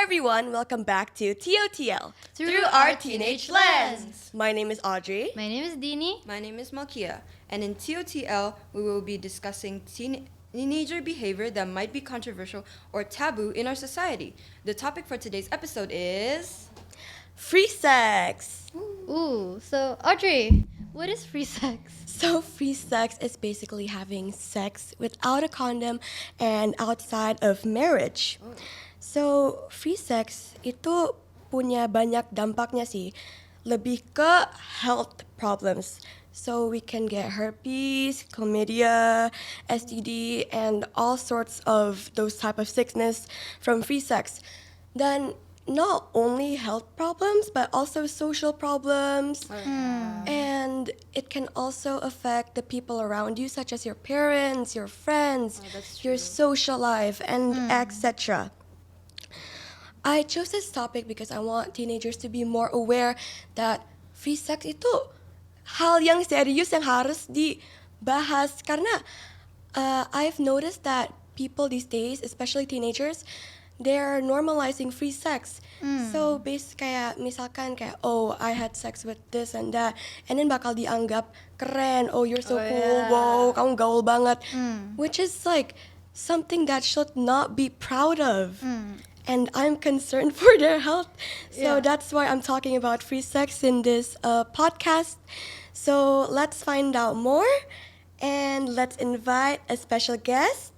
everyone, welcome back to TOTL Through our teenage lens. My name is Audrey. My name is Dini. My name is Malkia, and in TOTL, we will be discussing teenager behavior that might be controversial or taboo in our society. The topic for today's episode is... Free sex. Ooh, so Audrey, what is free sex? So free sex is basically having sex without a condom and outside of marriage. So free sex itu punya banyak dampaknya sih. Lebih ke health problems. So we can get herpes, chlamydia, STD, and all sorts of those type of sickness from free sex. Then not only health problems, but also social problems. And it can also affect the people around you, such as your parents, your friends, your social life, and etc. I chose this topic because I want teenagers to be more aware that free sex itu hal yang serius yang harus dibahas. Karena I've noticed that people these days, especially teenagers, they're normalizing free sex. So kayak misalkan kayak, oh, I had sex with this and that, and then bakal dianggap keren, oh, you're so cool, wow, kamu gaul banget, which is like something that should not be proud of. And I'm concerned for their health, so that's why I'm talking about free sex in this podcast. So let's find out more, and let's invite a special guest.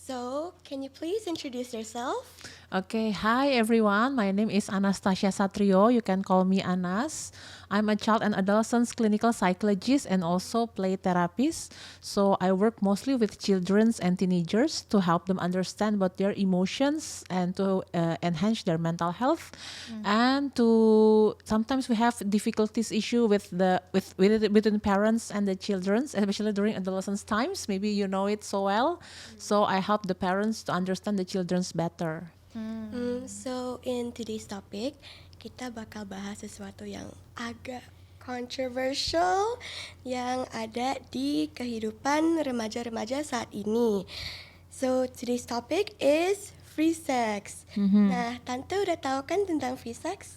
So, can you please introduce yourself? Okay, hi everyone. My name is Anastasia Satrio. You can call me Anas. I'm a child and adolescent clinical psychologist and also play therapist. So I work mostly with children and teenagers to help them understand about their emotions and to enhance their mental health. And to sometimes we have difficulties issue with within parents and the children, especially during adolescence times. Maybe you know it so well. So I help the parents to understand the children's better. So in today's topic, kita bakal bahas sesuatu yang agak controversial yang ada di kehidupan remaja-remaja saat ini. So today's topic is free sex. Nah, Tante udah tahu kan tentang free sex?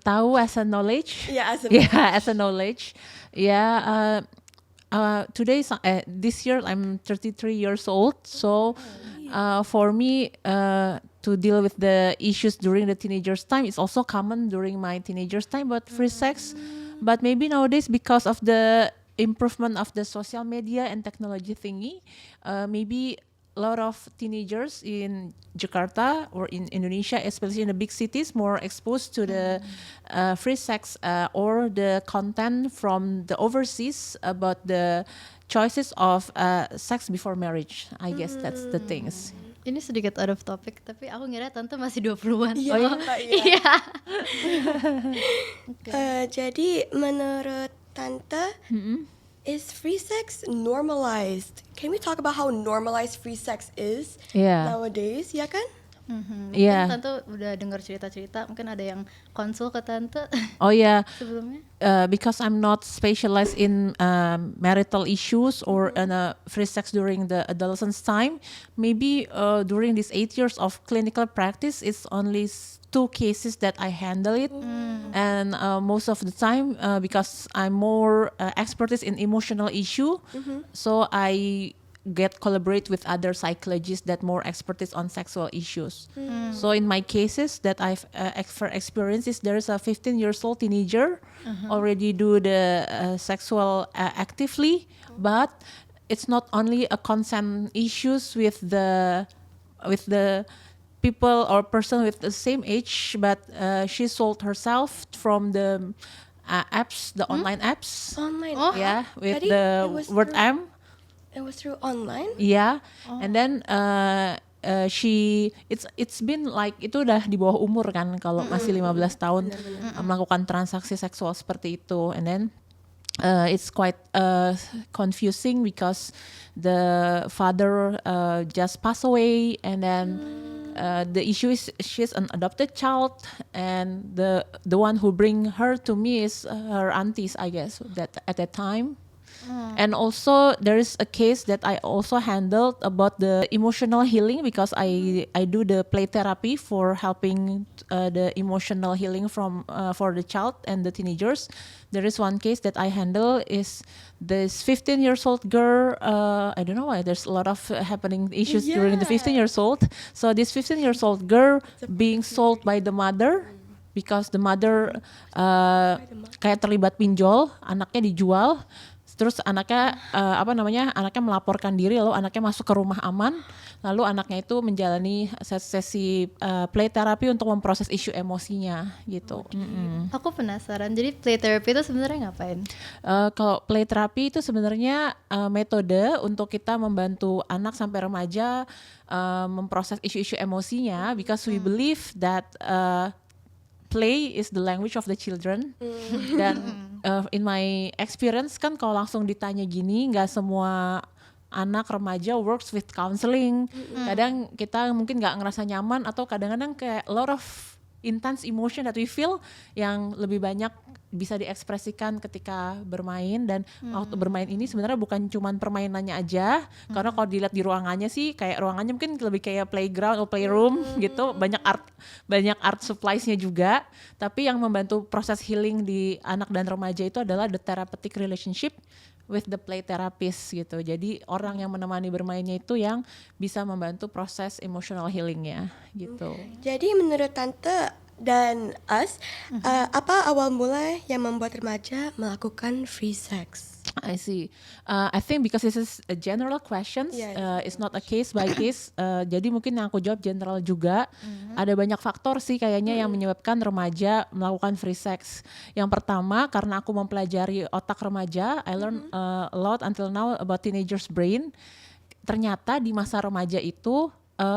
Tahu as a knowledge. Yeah, as a As a knowledge. Yeah. This year I'm 33 years old. So for me to deal with the issues during the teenagers time, it's also common during my teenagers time, but free sex. But maybe nowadays, because of the improvement of the social media and technology thingy, maybe a lot of teenagers in Jakarta or in Indonesia, especially in the big cities, more exposed to the free sex or the content from the overseas about the choices of sex before marriage. I guess that's the things. Ini sedikit out of topic, tapi aku ngira Tante masih 20-an. Iya, Iya. Jadi menurut Tante, is free sex normalized? Can we talk about how normalized free sex is nowadays, ya kan? Yeah. Mungkin Tante udah dengar cerita-cerita, mungkin ada yang konsul ke Tante Oh yeah, sebelumnya. because I'm not specialized in marital issues or free sex during the adolescence time. Maybe during these 8 years of clinical practice, it's only 2 cases that I handle it, and most of the time because I'm more expertise in emotional issue, so I get collaborate with other psychologists that more expertise on sexual issues. So in my cases that I've experienced is there's a 15 years old teenager already do the sexual actively, but it's not only a consent issues with the people or person with the same age, but she sold herself from the apps, the online apps. Online. Yeah, with Tadi the it was word through- M. It was through online? Yeah, and then it's been like itu udah di bawah umur kan kalau masih 15 tahun melakukan transaksi seksual seperti itu, and then it's quite confusing because the father just passed away, and then the issue is she's an adopted child, and the one who bring her to me is her aunties, I guess, that at that time. And also there is a case that I also handled about the emotional healing because I do the play therapy for helping the emotional healing from for the child and the teenagers. There is one case that I handle is this 15 years old girl. I don't know why there's a lot of happening issues during the 15 years old. So this 15 years old girl being sold by the mother because the mother kayak terlibat pinjol, anaknya dijual. Terus anaknya anaknya melaporkan diri, lalu anaknya masuk ke rumah aman, lalu anaknya itu menjalani sesi play therapy untuk memproses isu emosinya gitu. Aku penasaran. Jadi play therapy itu sebenarnya ngapain? Kalau play therapy itu sebenarnya metode untuk kita membantu anak sampai remaja memproses isu-isu emosinya, because we believe that play is the language of the children. Dan in my experience kan kalau langsung ditanya gini, nggak semua anak remaja works with counseling. Kadang kita mungkin nggak ngerasa nyaman atau kadang-kadang kayak a lot of intense emotion that we feel yang lebih banyak bisa diekspresikan ketika bermain. Dan waktu bermain ini sebenarnya bukan cuman permainannya aja, karena kalau dilihat di ruangannya sih kayak ruangannya mungkin lebih kayak playground atau playroom gitu, banyak art supplies-nya juga. Tapi yang membantu proses healing di anak dan remaja itu adalah the therapeutic relationship with the play therapist gitu. Jadi orang yang menemani bermainnya itu yang bisa membantu proses emotional healingnya gitu. Jadi menurut Tante dan us, apa awal mula yang membuat remaja melakukan free sex? I see. I think because this is a general question, it's not a case by case. Jadi mungkin yang aku jawab general juga. Ada banyak faktor sih kayaknya yang menyebabkan remaja melakukan free sex. Yang pertama karena aku mempelajari otak remaja, I learn a lot until now about teenagers' brain. Ternyata di masa remaja itu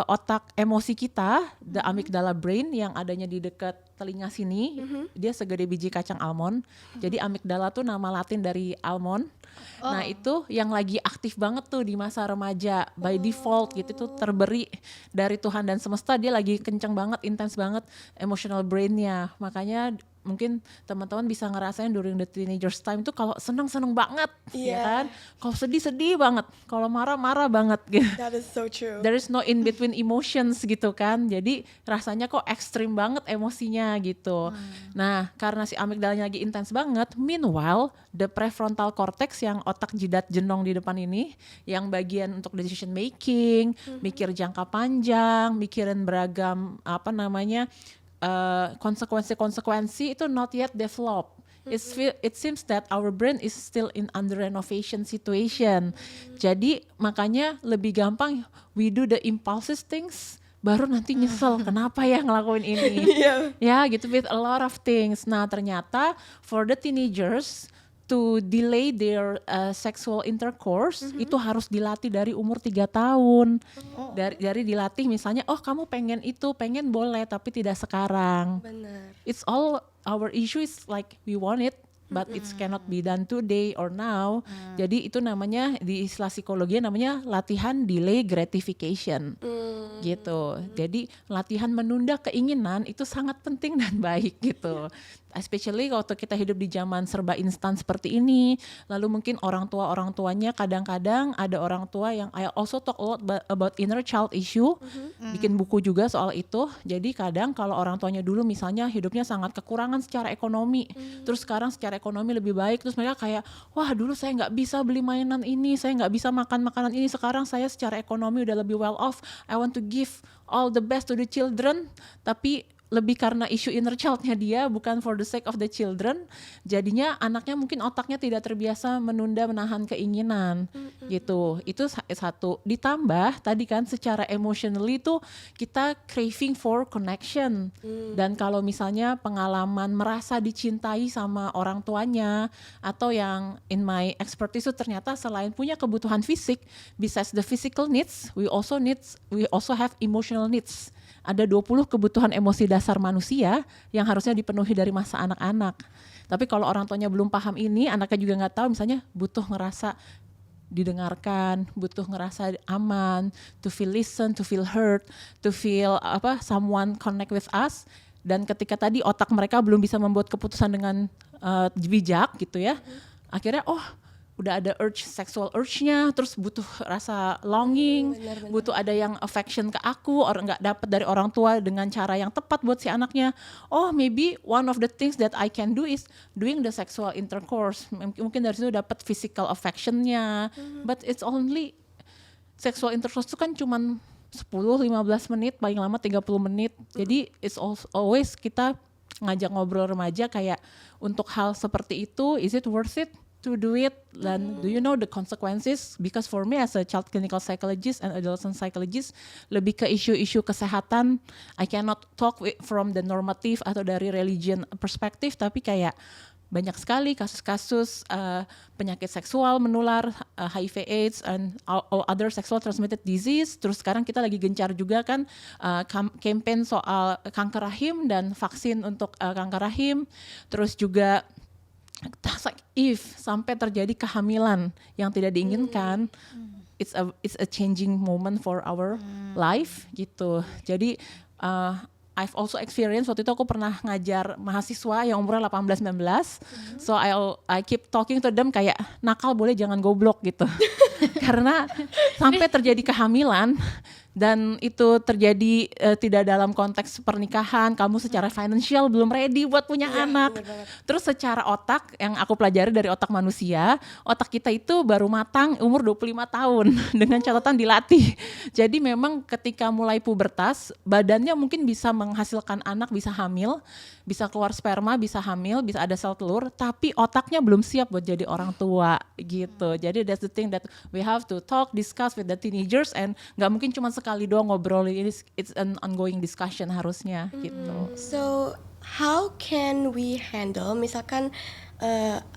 otak emosi kita, the amygdala brain yang adanya di dekat telinga sini, dia segede biji kacang almond. Jadi amygdala tuh nama Latin dari almond. Nah itu yang lagi aktif banget tuh di masa remaja by default gitu, tuh terberi dari Tuhan dan semesta, dia lagi kenceng banget, intens banget emotional brainnya. Makanya mungkin teman-teman bisa ngerasain during the teenagers time tuh kalau seneng banget, ya kan? Kalau sedih banget, kalau marah banget gitu. That is so true. There is no in between emotions gitu kan. Jadi rasanya kok ekstrim banget emosinya gitu. Nah, karena si amigdalanya lagi intens banget, meanwhile the prefrontal cortex yang otak jidat jenong di depan ini, yang bagian untuk decision making, mikir jangka panjang, mikirin beragam konsekuensi itu not yet developed. It seems that our brain is still in under renovation situation. Jadi makanya lebih gampang we do the impulsive things, baru nanti nyesel kenapa ya ngelakuin ini. Ya gitu, with a lot of things. Nah ternyata for the teenagers to delay their sexual intercourse itu harus dilatih dari umur 3 tahun. Dari dilatih misalnya, oh kamu pengen itu, pengen boleh tapi tidak sekarang. Benar. It's all our issue is like we want it but it cannot be done today or now. Jadi itu namanya di istilah psikologi namanya latihan delay gratification. Gitu. Jadi latihan menunda keinginan itu sangat penting dan baik gitu. Especially waktu kita hidup di zaman serba instan seperti ini, lalu mungkin orang tuanya kadang-kadang ada orang tua yang I also talk a lot about inner child issue, bikin buku juga soal itu. Jadi kadang kalau orang tuanya dulu misalnya hidupnya sangat kekurangan secara ekonomi, terus sekarang secara ekonomi lebih baik, terus mereka kayak wah dulu saya nggak bisa beli mainan ini, saya nggak bisa makan makanan ini, sekarang saya secara ekonomi udah lebih well off, I want to give all the best to the children, tapi lebih karena isu inner child-nya dia, bukan for the sake of the children. Jadinya anaknya mungkin otaknya tidak terbiasa menunda menahan keinginan gitu. Itu satu. Ditambah tadi kan secara emotionally tuh kita craving for connection. Dan kalau misalnya pengalaman merasa dicintai sama orang tuanya, atau yang in my expertise itu ternyata selain punya kebutuhan fisik, besides the physical needs, we also have emotional needs. Ada 20 kebutuhan emosi dasar manusia yang harusnya dipenuhi dari masa anak-anak. Tapi kalau orang tuanya belum paham ini, anaknya juga nggak tahu, misalnya butuh ngerasa didengarkan, butuh ngerasa aman, to feel listen, to feel heard, to feel someone connect with us. Dan ketika tadi otak mereka belum bisa membuat keputusan dengan bijak gitu ya, akhirnya udah ada sexual urge-nya, terus butuh rasa longing, Benar-benar. butuh ada yang affection ke aku, orang nggak dapat dari orang tua dengan cara yang tepat buat si anaknya. Oh, maybe one of the things that I can do is doing the sexual intercourse. Mungkin dari situ dapat physical affection-nya, but it's only sexual intercourse itu kan cuman 10-15 menit, paling lama 30 menit. Jadi it's always kita ngajak ngobrol remaja kayak untuk hal seperti itu, is it worth it to do it, dan do you know the consequences? Because for me as a child clinical psychologist and adolescent psychologist, lebih ke isu-isu kesehatan. I cannot talk from the normative atau dari religion perspektif, tapi kayak banyak sekali kasus-kasus penyakit seksual menular, HIV/AIDS and all other sexual transmitted disease. Terus sekarang kita lagi gencar juga kan campaign soal kanker rahim dan vaksin untuk kanker rahim. Terus juga if sampai terjadi kehamilan yang tidak diinginkan, it's a changing moment for our life gitu. Jadi I've also experienced, waktu itu aku pernah ngajar mahasiswa yang umurnya 18-19, so I keep talking to them kayak nakal boleh jangan goblok gitu. Karena sampai terjadi kehamilan dan itu terjadi tidak dalam konteks pernikahan, kamu secara financial belum ready buat punya anak. Terus secara otak, yang aku pelajari dari otak manusia, otak kita itu baru matang umur 25 tahun dengan catatan dilatih. Jadi memang ketika mulai pubertas, badannya mungkin bisa menghasilkan anak, bisa hamil, bisa keluar sperma, bisa hamil, bisa ada sel telur, tapi otaknya belum siap buat jadi orang tua gitu. Jadi that's the thing that we have to talk, discuss with the teenagers, and nggak mungkin cuma sekali doang ngobrolin ini, it's an ongoing discussion harusnya gitu. So how can we handle, misalkan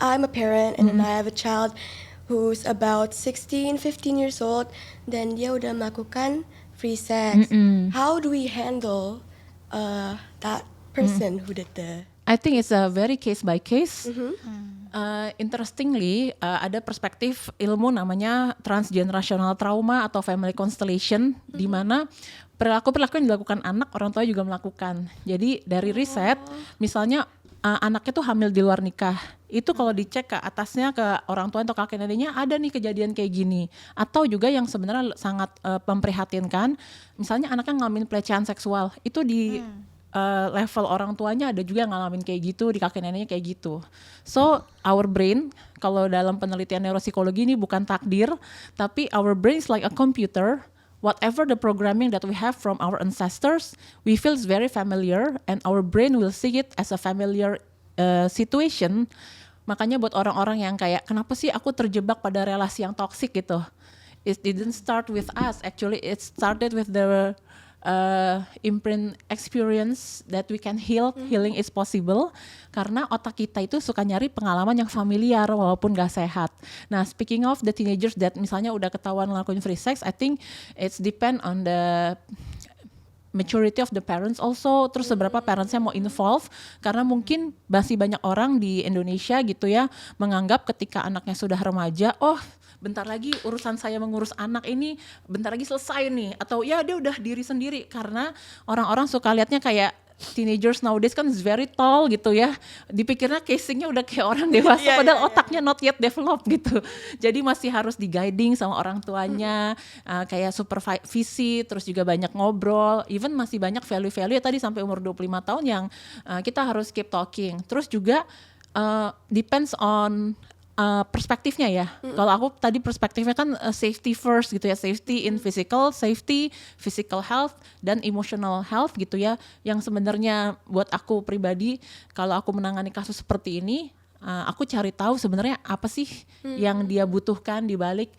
I'm a parent and then I have a child who's about 16, 15 years old, dan dia udah melakukan free sex. How do we handle that person who did the... I think it's a very case by case. Interestingly, ada perspektif ilmu namanya transgenerational trauma atau family constellation, di mana perilaku-perilaku yang dilakukan anak, orang tua juga melakukan. Jadi dari riset, misalnya anaknya tuh hamil di luar nikah, itu kalau dicek ke atasnya ke orang tua atau kakek neneknya ada nih kejadian kayak gini. Atau juga yang sebenarnya sangat memprihatinkan, misalnya anaknya ngalamin pelecehan seksual, itu di level orang tuanya ada juga yang ngalamin kayak gitu, di kakek neneknya kayak gitu. So our brain, kalau dalam penelitian neuropsikologi ini bukan takdir, tapi our brain is like a computer. Whatever the programming that we have from our ancestors, we feel it's very familiar, and our brain will see it as a familiar situation. Makanya buat orang-orang yang kayak, kenapa sih aku terjebak pada relasi yang toksik gitu? It didn't start with us, actually it started with the imprint experience that we can heal. Healing is possible karena otak kita itu suka nyari pengalaman yang familiar walaupun gak sehat. Nah, speaking of the teenagers that misalnya udah ketahuan ngelakuin free sex, I think it's depend on the maturity of the parents also, terus seberapa parentsnya mau involve, karena mungkin masih banyak orang di Indonesia gitu ya menganggap ketika anaknya sudah remaja, oh bentar lagi urusan saya mengurus anak ini bentar lagi selesai nih, atau ya dia udah diri sendiri, karena orang-orang suka lihatnya kayak teenagers nowadays kan is very tall gitu ya, dipikirnya casingnya udah kayak orang dewasa, padahal otaknya not yet developed gitu, jadi masih harus di guiding sama orang tuanya, kayak supervisi, terus juga banyak ngobrol, even masih banyak value-value ya tadi sampai umur 25 tahun yang kita harus keep talking. Terus juga depends on perspektifnya ya. Kalau aku tadi perspektifnya kan safety first gitu ya, safety in physical, safety, physical health dan emotional health gitu ya. Yang sebenarnya buat aku pribadi, kalau aku menangani kasus seperti ini, aku cari tahu sebenarnya apa sih yang dia butuhkan di balik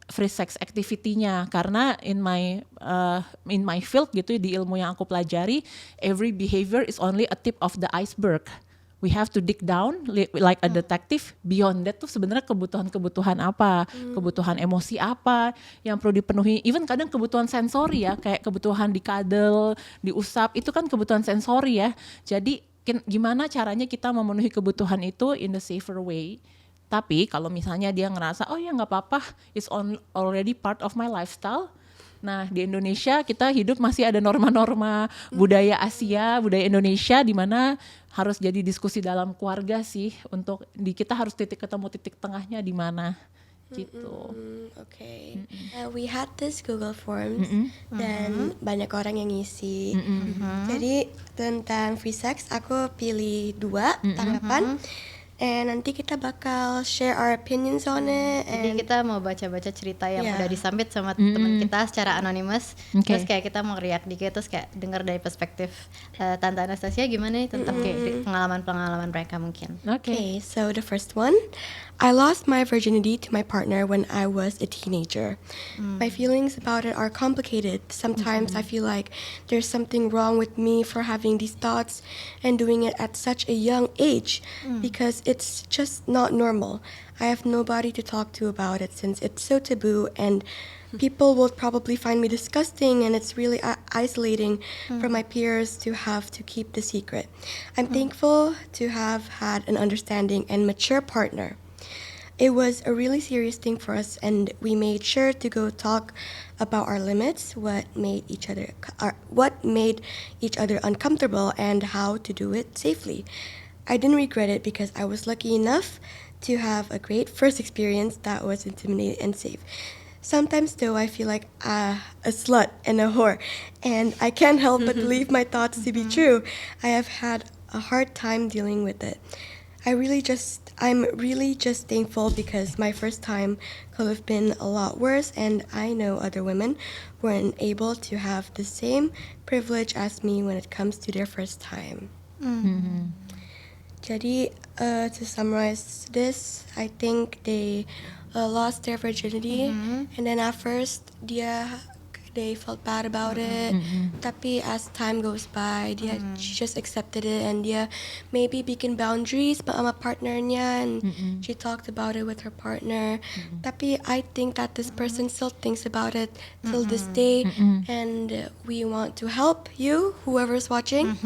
free sex activity-nya, karena in my field gitu, di ilmu yang aku pelajari, every behavior is only a tip of the iceberg. We have to dig down like a detective. Beyond that tuh sebenarnya kebutuhan apa, kebutuhan emosi apa yang perlu dipenuhi. Even kadang kebutuhan sensori ya, kayak kebutuhan dikadel, diusap, itu kan kebutuhan sensori ya. Jadi gimana caranya kita memenuhi kebutuhan itu in the safer way. Tapi kalau misalnya dia ngerasa, oh ya nggak apa-apa, it's already part of my lifestyle, Nah, di Indonesia kita hidup masih ada norma-norma budaya Asia, budaya Indonesia di mana harus jadi diskusi dalam keluarga sih untuk kita harus ketemu titik tengahnya di mana gitu. Okay. We had this Google Forms dan banyak orang yang ngisi. Jadi tentang free sex aku pilih 2 tanggapan. And nanti kita bakal share our opinions on it. Jadi And kita mau baca-baca cerita yang Yeah. udah disubmit sama teman kita secara anonymous. Oke. Terus kayak kita mau react dikit, terus kayak dengar dari perspektif Tante Anastasia gimana nih tentang pengalaman-pengalaman mereka mungkin. okay, so the first one, I lost my virginity to my partner when I was a teenager. My feelings about it are complicated. Sometimes I feel like there's something wrong with me for having these thoughts and doing it at such a young age because it's just not normal. I have nobody to talk to about it since it's so taboo and people will probably find me disgusting and it's really isolating for my peers to have to keep the secret. I'm thankful to have had an understanding and mature partner. It was a really serious thing for us, and we made sure to go talk about our limits, what made each other uncomfortable, and how to do it safely. I didn't regret it because I was lucky enough to have a great first experience that was intimidating and safe. Sometimes, though, I feel like a slut and a whore, and I can't help but believe my thoughts to be true. I have had a hard time dealing with it. I'm really just thankful because my first time could have been a lot worse, and I know other women weren't able to have the same privilege as me when it comes to their first time. Jadi, to summarize this, I think they lost their virginity, and then at first they felt bad about it. Tapi as time goes by, she just accepted it, and dia maybe bikin boundaries sama partnernya, and she talked about it with her partner. Tapi I think that this person still thinks about it till this day, and we want to help you, whoever's watching.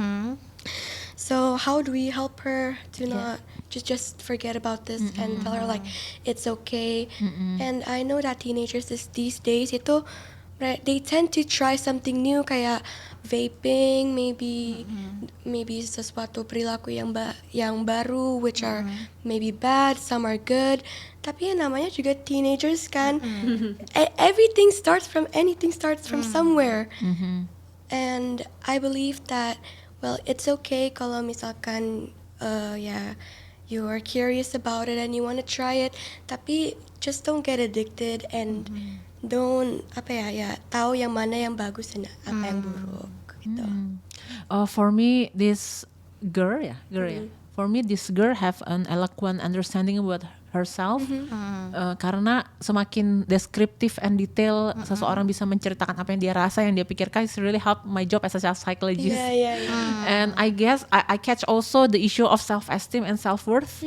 So how do we help her to not just forget about this and tell her like it's okay? And I know that teenagers these days itu they tend to try something new kayak vaping, maybe sesuatu perilaku yang baru, which are maybe bad, some are good. Tapi yang namanya juga teenagers kan. Anything starts from somewhere. And I believe that it's okay kalau misalkan you are curious about it and you want to try it, tapi just don't get addicted and don't tahu yang mana yang bagus dan apa yang buruk gitu. For me, this girl. For me, this girl have an eloquent understanding about herself. Karena semakin deskriptif and detail seseorang bisa menceritakan apa yang dia rasa, yang dia pikirkan, it's really help my job as a psychologist. And I guess I catch also the issue of self-esteem and self-worth.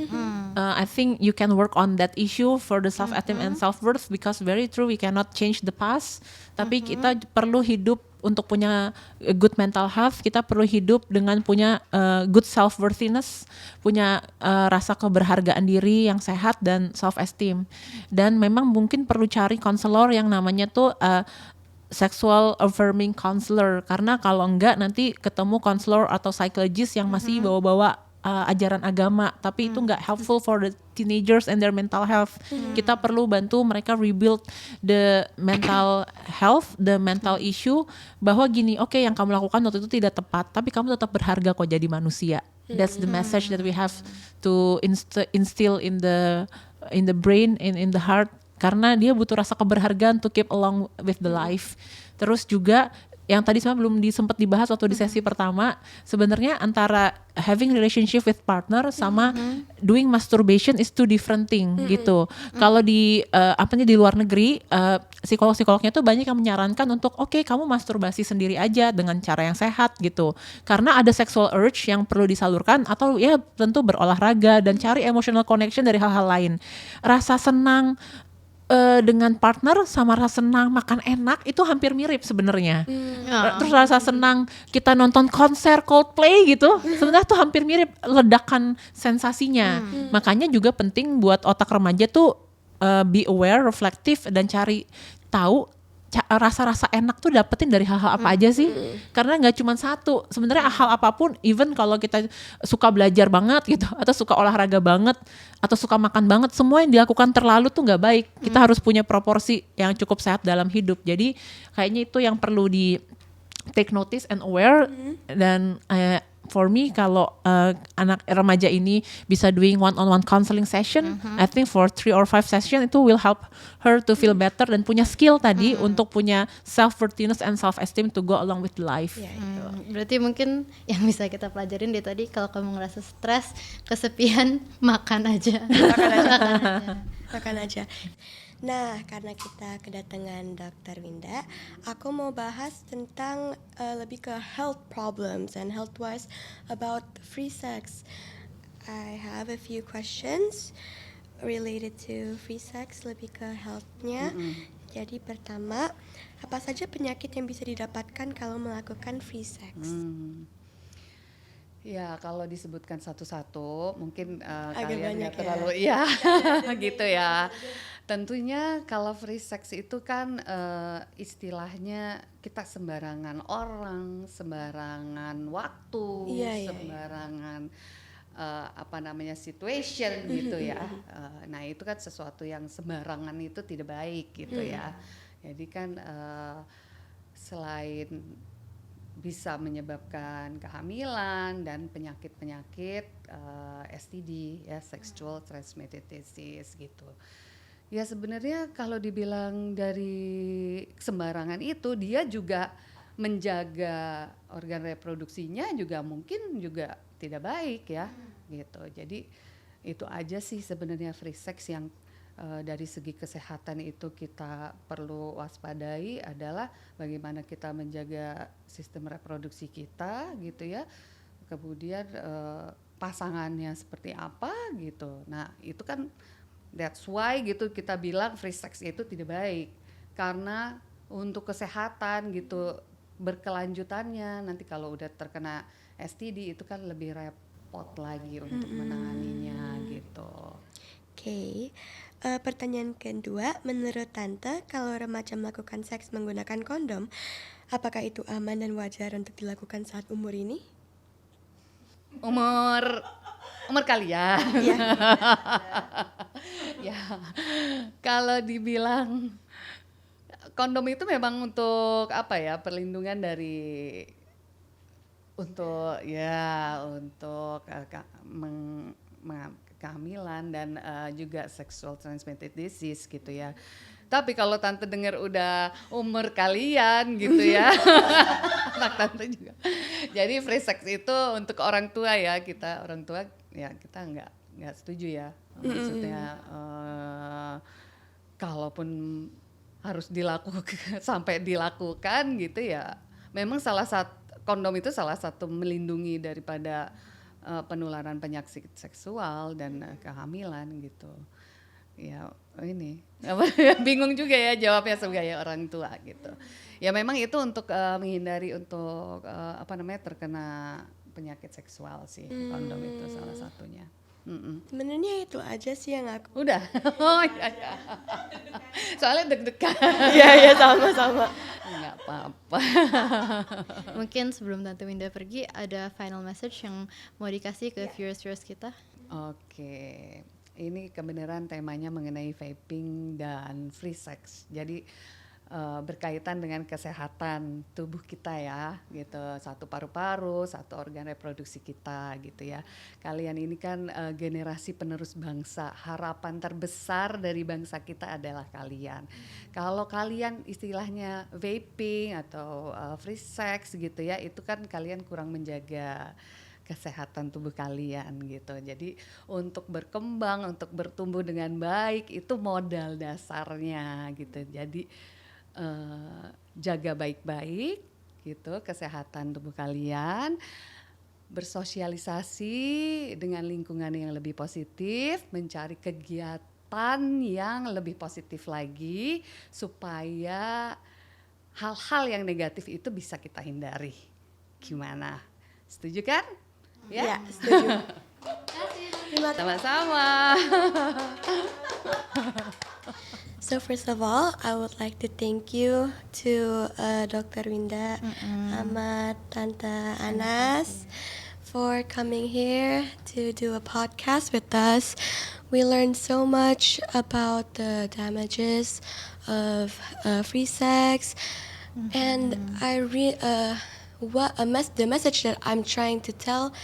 I think you can work on that issue for the self-esteem and self-worth because very true, we cannot change the past. Tapi kita perlu hidup untuk punya good mental health, kita perlu hidup dengan punya good self-worthiness, punya rasa keberhargaan diri yang sehat dan self-esteem. Dan memang mungkin perlu cari konselor yang namanya tuh sexual affirming counselor, karena kalau enggak nanti ketemu konselor atau psychologist yang masih bawa-bawa ajaran agama, tapi itu nggak helpful for the teenagers and their mental health. Kita perlu bantu mereka rebuild the mental health, the mental issue, bahwa gini, oke, yang kamu lakukan waktu itu tidak tepat, tapi kamu tetap berharga kok jadi manusia. That's the message that we have to instill in the brain, in the heart, karena dia butuh rasa keberhargaan to keep along with the life. Terus juga yang tadi sebenarnya belum sempat dibahas waktu di sesi pertama, sebenarnya antara having relationship with partner sama doing masturbation is two different thing gitu. Kalau di di luar negeri, psikolognya tuh banyak yang menyarankan untuk oke, kamu masturbasi sendiri aja dengan cara yang sehat gitu. Karena ada sexual urge yang perlu disalurkan, atau ya tentu berolahraga dan cari emotional connection dari hal-hal lain. Rasa senang dengan partner sama rasa senang makan enak itu hampir mirip sebenarnya. Terus rasa senang kita nonton konser Coldplay gitu, sebenarnya tuh hampir mirip ledakan sensasinya. Makanya juga penting buat otak remaja tuh be aware, reflektif, dan cari tahu rasa-rasa enak tuh dapetin dari hal-hal apa aja sih? Karena nggak cuma satu. Sebenarnya hal apapun, even kalau kita suka belajar banget gitu, atau suka olahraga banget, atau suka makan banget, semua yang dilakukan terlalu tuh nggak baik. Kita harus punya proporsi yang cukup sehat dalam hidup. Jadi kayaknya itu yang perlu di take notice and aware. Dan for me kalau anak remaja ini bisa doing one-on-one counseling session, I think for 3 or 5 session itu will help her to feel better dan punya skill tadi untuk punya self-worthiness and self-esteem to go along with life. Ya, Berarti mungkin yang bisa kita pelajarin dari tadi, kalau kamu ngerasa stres, kesepian, makan aja. makan aja. Nah, karena kita kedatangan Dr. Winda, aku mau bahas tentang lebih ke health problems and health wise about free sex. I have a few questions related to free sex, lebih ke health-nya. Jadi pertama, apa saja penyakit yang bisa didapatkan kalau melakukan free sex? Ya, kalau disebutkan satu-satu mungkin Agak kalian banyak nggak terlalu gitu ya. Tentunya kalau free sex itu kan istilahnya kita sembarangan orang, sembarangan waktu, Iya, iya. sembarangan situation gitu ya. Nah itu kan sesuatu yang sembarangan itu tidak baik gitu ya. Jadi kan selain bisa menyebabkan kehamilan dan penyakit-penyakit STD ya, sexual transmitted disease gitu. Ya sebenarnya kalau dibilang dari sembarangan itu, dia juga menjaga organ reproduksinya juga mungkin juga tidak baik ya gitu. Jadi itu aja sih sebenarnya free sex yang dari segi kesehatan itu kita perlu waspadai, adalah bagaimana kita menjaga sistem reproduksi kita gitu ya. Kemudian pasangannya seperti apa gitu. Nah itu kan that's why gitu kita bilang free sex itu tidak baik, karena untuk kesehatan gitu berkelanjutannya nanti kalau udah terkena STD itu kan lebih repot lagi untuk menanganinya gitu. Oke. Pertanyaan kedua, menurut Tante, kalau remaja melakukan seks menggunakan kondom, apakah itu aman dan wajar untuk dilakukan saat umur ini? Umur kalian. Iya. Ya, kalau dibilang kondom itu memang untuk apa ya, perlindungan dari untuk kehamilan dan juga sexual transmitted disease gitu ya. Tapi kalau Tante dengar udah umur kalian gitu ya, anak Tante juga. Jadi free sex itu untuk orang tua ya, kita orang tua ya kita nggak setuju ya. Maksudnya kalaupun harus dilakukan sampai dilakukan gitu ya, memang kondom itu salah satu melindungi daripada penularan penyakit seksual dan kehamilan gitu. Ya ini bingung juga ya jawabnya sebagai orang tua gitu. Ya memang itu untuk menghindari untuk terkena penyakit seksual sih, kondom itu salah satunya. Sebenarnya itu aja sih yang aku. Udah. Oh iya. Soalnya deg-degan. Iya sama-sama. Enggak apa-apa. Mungkin sebelum Tante Winda pergi, ada final message yang mau dikasih ke viewers kita? Oke. Ini kebenaran temanya mengenai vaping dan free sex. Jadi berkaitan dengan kesehatan tubuh kita ya, gitu. Satu paru-paru, satu organ reproduksi kita, gitu ya. Kalian ini kan generasi penerus bangsa. Harapan terbesar dari bangsa kita adalah kalian. Kalau kalian istilahnya vaping atau free sex, gitu ya, itu kan kalian kurang menjaga kesehatan tubuh kalian gitu. Jadi untuk berkembang, untuk bertumbuh dengan baik itu modal dasarnya gitu. Jadi jaga baik-baik gitu kesehatan tubuh kalian, bersosialisasi dengan lingkungan yang lebih positif, mencari kegiatan yang lebih positif lagi supaya hal-hal yang negatif itu bisa kita hindari. Gimana? Setuju kan? Ya, setuju. Terima kasih. Sama-sama. So first of all, I would like to thank you to Dr. Winda, Ahmad, Tante Anas for coming here to do a podcast with us. We learned so much about the damages of free sex, and the message that I'm trying to tell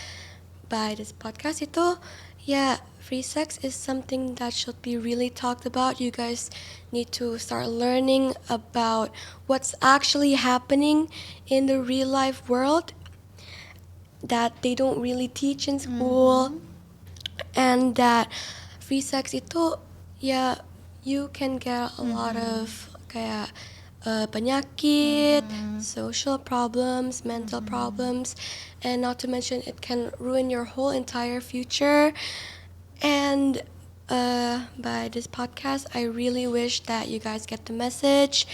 by this podcast itu, yeah, free sex is something that should be really talked about. You guys need to start learning about what's actually happening in the real life world that they don't really teach in school, and that free sex itu, yeah, you can get a lot of kayak penyakit, social problems, mental problems, and not to mention it can ruin your whole entire future. And by this podcast, I really wish that you guys get the message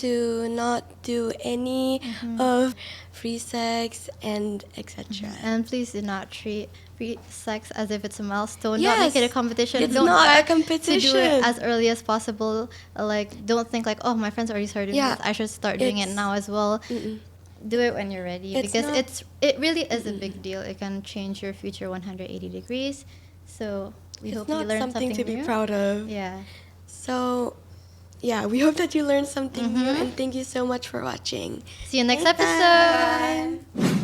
to not do any of free sex and etc. And please do not treat free sex as if it's a milestone. Yes, Don't make it a competition. it's Don't not a start to do competition. it as early as possible. Like, don't think like, oh, my friends already started doing Yeah, this. I should start doing it it's- now as well. Do it when you're ready, It's because not- it really is a big deal. It can change your future 180 degrees. So we It's hope you not learned something to be new. proud of. Yeah. So, yeah, we hope that you learned something new, and thank you so much for watching. See you next Next episode. time.